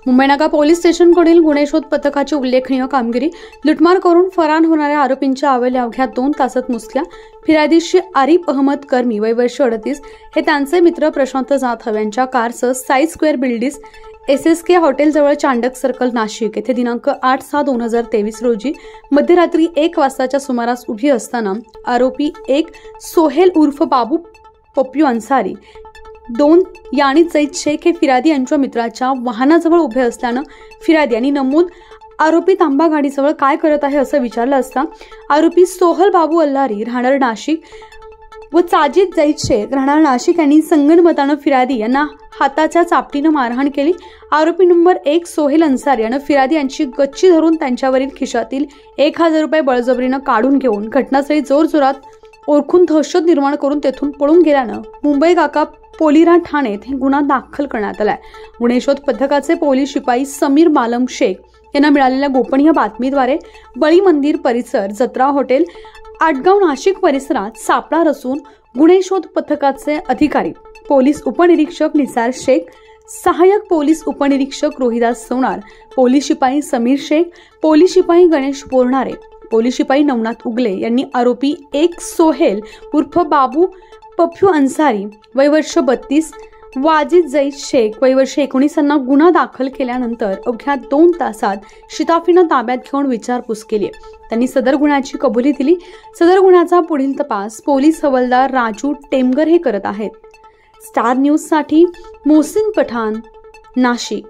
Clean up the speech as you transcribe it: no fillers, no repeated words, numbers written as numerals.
मुंबई नाका पोलीस स्टेशनकडील गुन्हे शोध पथकाची उल्लेखनीय कामगिरी. लुटमार करून फरार होणाऱ्या आरोपींच्या अवैध अवघ्या 2 तासात मुसल्या. फिर्यादीशी आरिफ अहमद कर्मी वय वर्ष 38 हे त्यांचे मित्र प्रशांत जाधव यांच्या कारसह साई स्क्वेअर बिल्डिंग्स SSK हॉटेलजवळ चांडक सर्कल नाशिक येथे दिनांक 8/6/2023 रोजी मध्यरात्री 1 वाजताच्या सुमारास उभी असताना आरोपी 1 सोहेल उर्फ बाबू पप्पू अन्सारी 2 यानी जैद शेख हे फिर्यादी यांच्या मित्राच्या वाहनाजवळ उभे असल्यानं फिर्यादी यांनी नमूद आरोपी तांबा गाडीजवळ काय करत आहे असं विचारलं असता आरोपी सोहल बाबू अल्लारी राहणार नाशिक व साजिद जैद शेख राहणार नाशिक यांनी संगनमतानं फिर्यादी यांना हाताच्या चापटीनं मारहाण केली. आरोपी नंबर 1 सोहेल अन्सारी यानं फिर्यादी यांची गच्ची धरून त्यांच्यावरील खिशातील 1000 रुपये बळजबरीनं काढून घेऊन घटनास्थळी जोरजोरात ओरखून दहशत निर्माण करून तेथून पळून गेल्यानं मुंबई नाका पोलिरा ठाणे येथे गुन्हा दाखल करण्यात आलाय. गुन्हे शोध पथकाचे पोलीस शिपाई समीर मालम शेख यांना मिळालेल्या गोपनीय बातमीद्वारे बळी मंदिर परिसर, जत्रा हॉटेल, आटगाव नाशिक परिसरात सापळा रचून गुन्हे शोध पथकाचे अधिकारी पोलीस उपनिरीक्षक निसार शेख, सहाय्यक पोलीस उपनिरीक्षक रोहिदास सोनार, पोलीस शिपाई समीर शेख, पोलीस शिपाई गणेश बोरणारे, पोलीस शिपाई नवनाथ उगले यांनी आरोपी 1 सोहेल उर्फ बाबू पप्पू अन्सारी वय वर्ष 32, वाजिद जैद शेख वय वर्ष 19 यांना गुन्हा दाखल केल्यानंतर अवघ्या 2 तासात शिताफीनं ताब्यात घेऊन विचारपूस केली. त्यांनी सदर गुन्ह्याची कबुली दिली. सदर गुन्ह्याचा पुढील तपास पोलीस हवालदार राजू टेमगर हे करत आहेत. स्टार न्यूज साठी मोहसिन पठाण, नाशिक.